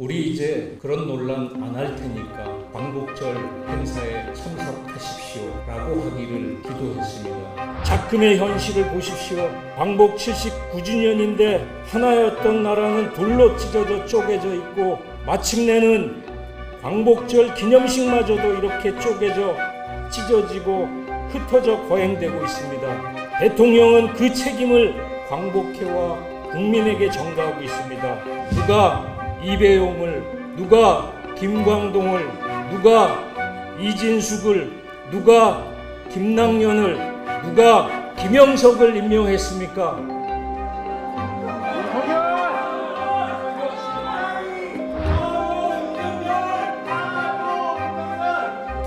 우리 이제 그런 논란 안 할 테니까 광복절 행사에 참석하십시오 라고 하기를 기도했습니다. 작금의 현실을 보십시오. 광복 79주년인데 하나였던 나라는 둘로 찢어져 쪼개져 있고 마침내는 광복절 기념식마저도 이렇게 쪼개져 찢어지고 흩어져 거행되고 있습니다. 대통령은 그 책임을 광복회와 국민에게 전가하고 있습니다. 누가 이배용을, 누가 김광동을, 누가 이진숙을, 누가 김낙연을, 누가 김영석을 임명했습니까?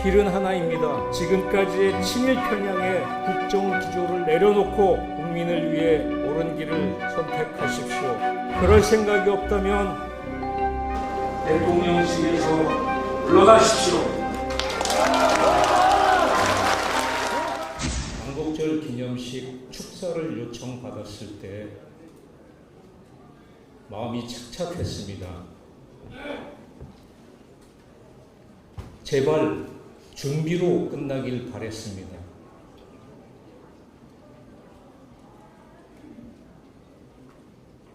길은 하나입니다. 지금까지의 친일 편향의 국정 기조를 내려놓고 국민을 위해 옳은 길을 선택하십시오. 그럴 생각이 없다면 대통령실에서 물러나십시오. 광복절 기념식 축사를 요청받았을 때 마음이 착잡했습니다. 제발 준비로 끝나길 바랬습니다.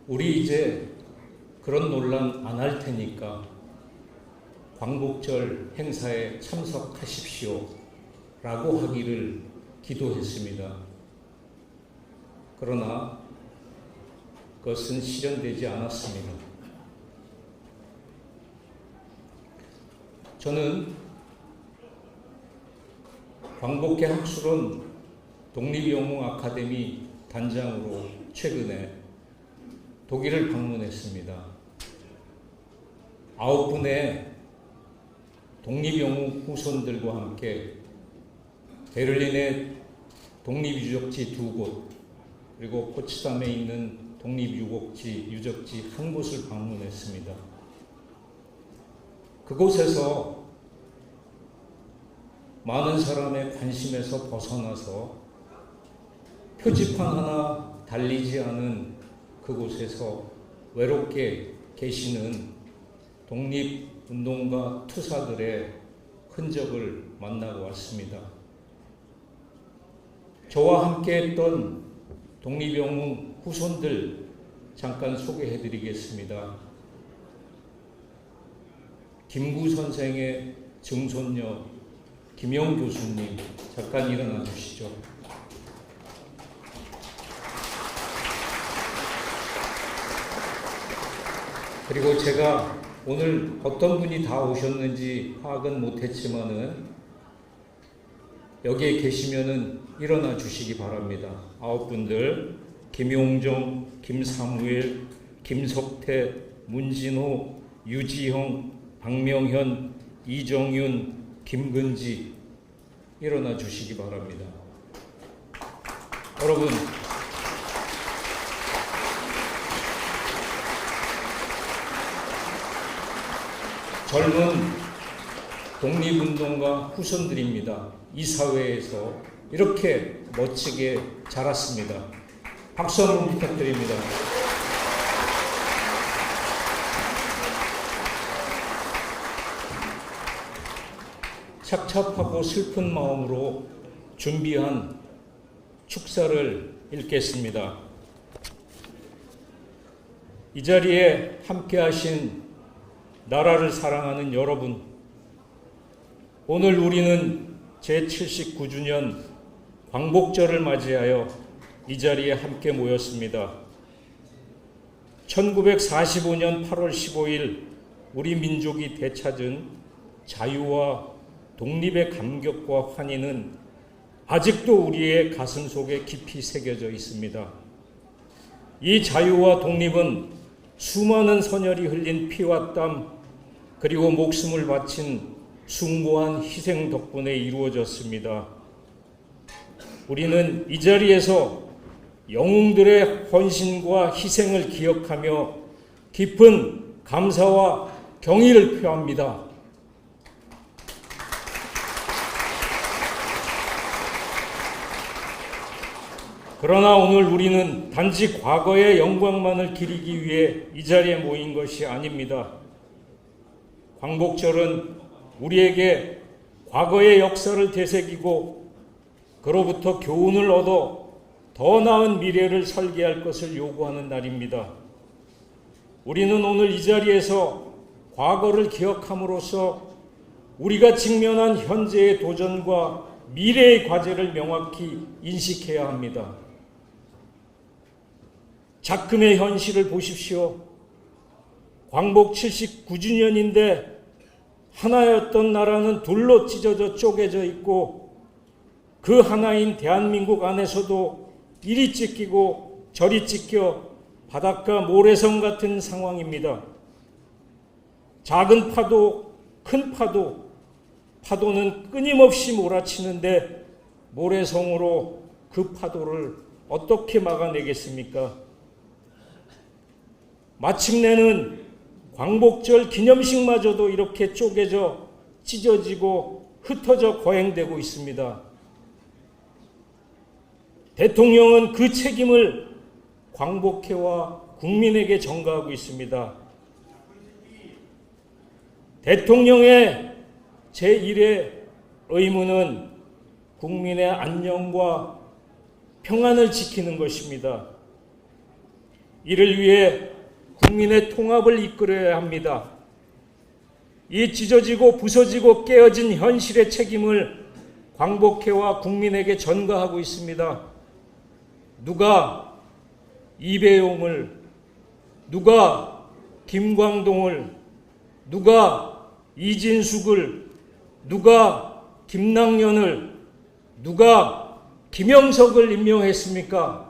우리 이제 그런 논란 안 할 테니까 광복절 행사에 참석하십시오 라고 하기를 기도했습니다. 그러나 그것은 실현되지 않았습니다. 저는 광복회 학술원 독립영웅아카데미 단장으로 최근에 독일을 방문했습니다. 9분의 독립영웅 후손들과 함께 베를린의 독립유적지 2곳, 그리고 포츠담에 있는 독립유적지 한 곳을 방문했습니다. 그곳에서 많은 사람의 관심에서 벗어나서 표지판 하나 달리지 않은 그곳에서 외롭게 계시는 독립운동가 투사들의 흔적을 만나고 왔습니다. 저와 함께 했던 독립영웅 후손들 잠깐 소개해 드리겠습니다. 김구 선생의 증손녀 김영 교수님, 잠깐 일어나 주시죠. 그리고 제가 오늘 어떤 분이 다 오셨는지 파악은 못했지만은 여기에 계시면은 일어나 주시기 바랍니다. 9분들 김용정, 김사무엘, 김석태, 문진호, 유지형, 박명현, 이정윤, 김근지 일어나 주시기 바랍니다. 여러분, 젊은 독립운동가 후손들입니다. 이 사회에서 이렇게 멋지게 자랐습니다. 박수 한번 부탁드립니다. 착잡하고 슬픈 마음으로 준비한 축사를 읽겠습니다. 이 자리에 함께 하신 나라를 사랑하는 여러분, 오늘 우리는 제79주년 광복절을 맞이하여 이 자리에 함께 모였습니다. 1945년 8월 15일 우리 민족이 되찾은 자유와 독립의 감격과 환희는 아직도 우리의 가슴 속에 깊이 새겨져 있습니다. 이 자유와 독립은 수많은 선열이 흘린 피와 땀, 그리고 목숨을 바친 숭고한 희생 덕분에 이루어졌습니다. 우리는 이 자리에서 영웅들의 헌신과 희생을 기억하며 깊은 감사와 경의를 표합니다. 그러나 오늘 우리는 단지 과거의 영광만을 기리기 위해 이 자리에 모인 것이 아닙니다. 광복절은 우리에게 과거의 역사를 되새기고 그로부터 교훈을 얻어 더 나은 미래를 설계할 것을 요구하는 날입니다. 우리는 오늘 이 자리에서 과거를 기억함으로써 우리가 직면한 현재의 도전과 미래의 과제를 명확히 인식해야 합니다. 작금의 현실을 보십시오. 광복 79주년인데 하나였던 나라는 둘로 찢어져 쪼개져 있고 그 하나인 대한민국 안에서도 이리 찢기고 저리 찢겨 바닷가 모래성 같은 상황입니다. 작은 파도, 큰 파도, 파도는 끊임없이 몰아치는데 모래성으로 그 파도를 어떻게 막아내겠습니까? 마침내는 광복절 기념식마저도 이렇게 쪼개져 찢어지고 흩어져 거행되고 있습니다. 대통령은 그 책임을 광복회와 국민에게 전가하고 있습니다. 대통령의 제1의 의무는 국민의 안녕과 평안을 지키는 것입니다. 이를 위해 국민의 통합을 이끌어야 합니다. 이 찢어지고 부서지고 깨어진 현실의 책임을 광복회와 국민에게 전가하고 있습니다. 누가 이배용을, 누가 김광동을, 누가 이진숙을, 누가 김낙연을, 누가 김영석을 임명했습니까?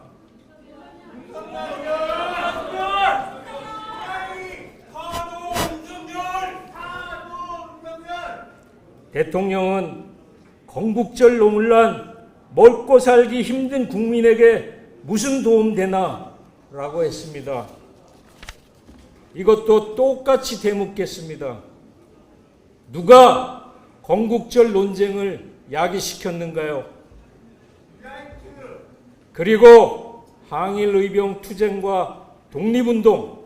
대통령은 건국절 노물난 먹고 살기 힘든 국민에게 무슨 도움 되나? 라고 했습니다. 이것도 똑같이 되묻겠습니다. 누가 건국절 논쟁을 야기시켰는가요? 그리고 항일의병 투쟁과 독립운동,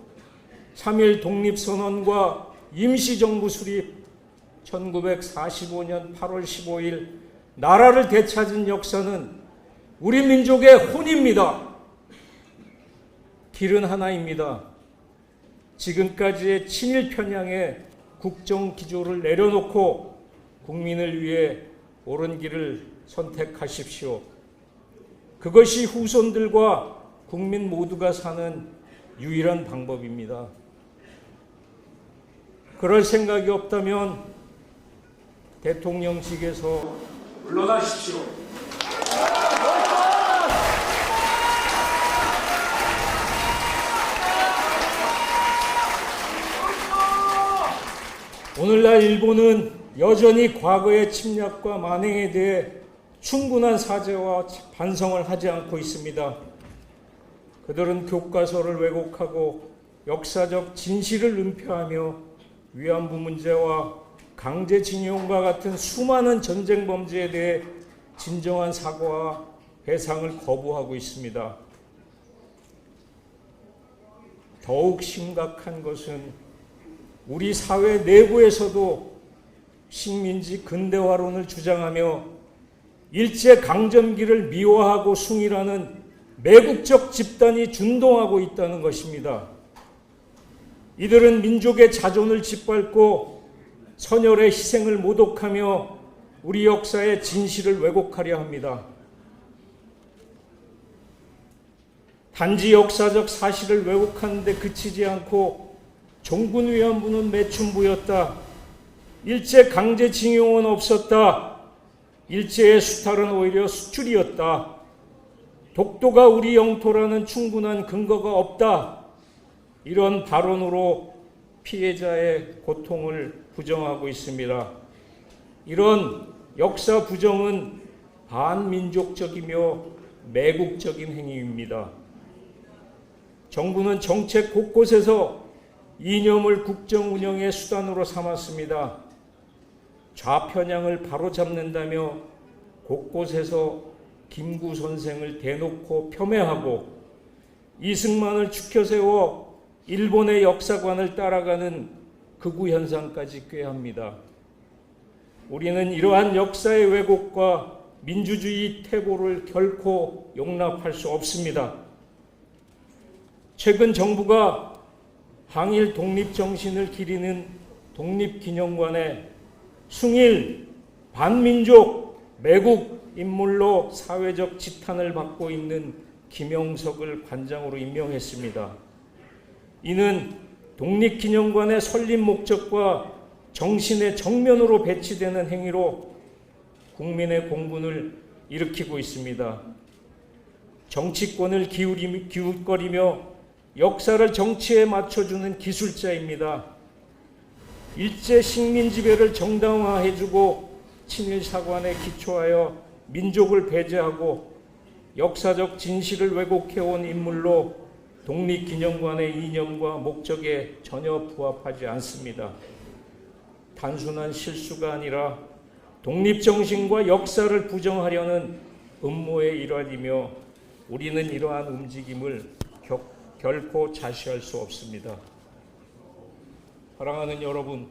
3.1 독립선언과 임시정부 수립, 1945년 8월 15일 나라를 되찾은 역사는 우리 민족의 혼입니다. 길은 하나입니다. 지금까지의 친일 편향의 국정 기조를 내려놓고 국민을 위해 옳은 길을 선택하십시오. 그것이 후손들과 국민 모두가 사는 유일한 방법입니다. 그럴 생각이 없다면 대통령직에서 물러나십시오. 오늘날 일본은 여전히 과거의 침략과 만행에 대해 충분한 사죄와 반성을 하지 않고 있습니다. 그들은 교과서를 왜곡하고 역사적 진실을 은폐하며 위안부 문제와 강제징용과 같은 수많은 전쟁 범죄에 대해 진정한 사과와 배상을 거부하고 있습니다. 더욱 심각한 것은 우리 사회 내부에서도 식민지 근대화론을 주장하며 일제강점기를 미화하고 숭일하는 매국적 집단이 준동하고 있다는 것입니다. 이들은 민족의 자존을 짓밟고 선열의 희생을 모독하며 우리 역사의 진실을 왜곡하려 합니다. 단지 역사적 사실을 왜곡하는 데 그치지 않고 종군 위안부는 매춘부였다. 일제 강제징용은 없었다. 일제의 수탈은 오히려 수출이었다. 독도가 우리 영토라는 충분한 근거가 없다. 이런 발언으로 피해자의 고통을 부정하고 있습니다. 이런 역사 부정은 반민족적이며 매국적인 행위입니다. 정부는 정책 곳곳에서 이념을 국정 운영의 수단으로 삼았습니다. 좌편향을 바로잡는다며 곳곳에서 김구 선생을 대놓고 폄훼하고 이승만을 추켜세워 일본의 역사관을 따라가는 극우 현상까지 꾀합니다. 우리는 이러한 역사의 왜곡과 민주주의 퇴보를 결코 용납할 수 없습니다. 최근 정부가 항일 독립정신을 기리는 독립기념관에 숭일 반민족 매국 인물로 사회적 지탄을 받고 있는 김영석을 관장으로 임명했습니다. 이는 독립기념관의 설립 목적과 정신의 정면으로 배치되는 행위로 국민의 공분을 일으키고 있습니다. 정치권을 기웃거리며 역사를 정치에 맞춰주는 기술자입니다. 일제 식민 지배를 정당화해주고 친일 사관에 기초하여 민족을 배제하고 역사적 진실을 왜곡해온 인물로 독립기념관의 이념과 목적에 전혀 부합하지 않습니다. 단순한 실수가 아니라 독립정신과 역사를 부정하려는 음모의 일환이며 우리는 이러한 움직임을 결코 자시할 수 없습니다. 사랑하는 여러분,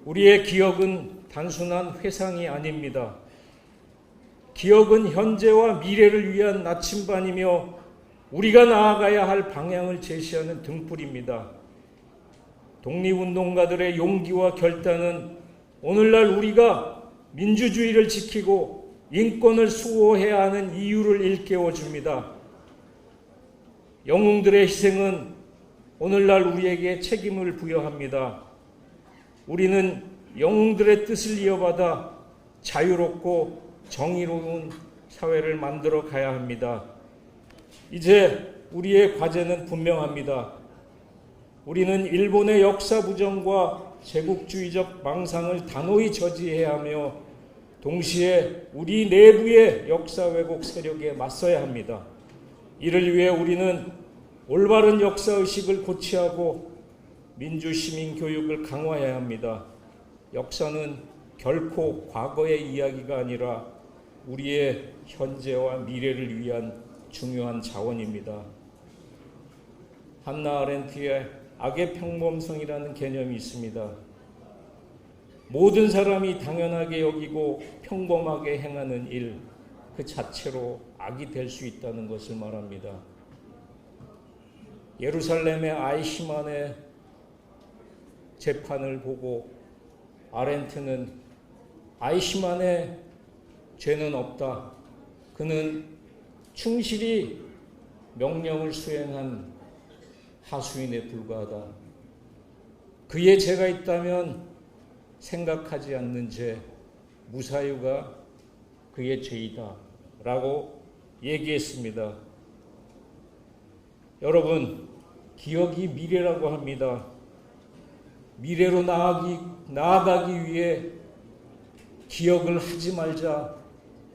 우리의 기억은 단순한 회상이 아닙니다. 기억은 현재와 미래를 위한 나침반이며 우리가 나아가야 할 방향을 제시하는 등불입니다. 독립운동가들의 용기와 결단은 오늘날 우리가 민주주의를 지키고 인권을 수호해야 하는 이유를 일깨워 줍니다. 영웅들의 희생은 오늘날 우리에게 책임을 부여합니다. 우리는 영웅들의 뜻을 이어받아 자유롭고 정의로운 사회를 만들어 가야 합니다. 이제 우리의 과제는 분명합니다. 우리는 일본의 역사 부정과 제국주의적 망상을 단호히 저지해야 하며 동시에 우리 내부의 역사 왜곡 세력에 맞서야 합니다. 이를 위해 우리는 올바른 역사의식을 고취하고 민주시민 교육을 강화해야 합니다. 역사는 결코 과거의 이야기가 아니라 우리의 현재와 미래를 위한 중요한 자원입니다. 한나 아렌트의 악의 평범성이라는 개념이 있습니다. 모든 사람이 당연하게 여기고 평범하게 행하는 일, 그 자체로 악이 될 수 있다는 것을 말합니다. 예루살렘의 아이시만의 재판을 보고 아렌트는 아이시만의 죄는 없다. 그는 충실히 명령을 수행한 하수인에 불과하다. 그의 죄가 있다면 생각하지 않는 죄, 무사유가 그의 죄이다 라고 얘기했습니다. 여러분, 기억이 미래라고 합니다. 미래로 나아가기 위해 기억을 하지 말자,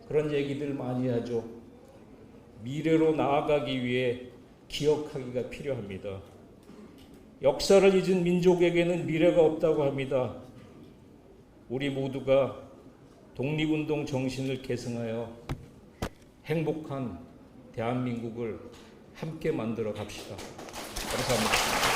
그런 얘기들 많이 하죠. 미래로 나아가기 위해 기억하기가 필요합니다. 역사를 잊은 민족에게는 미래가 없다고 합니다. 우리 모두가 독립운동 정신을 계승하여 행복한 대한민국을 함께 만들어 갑시다. 감사합니다.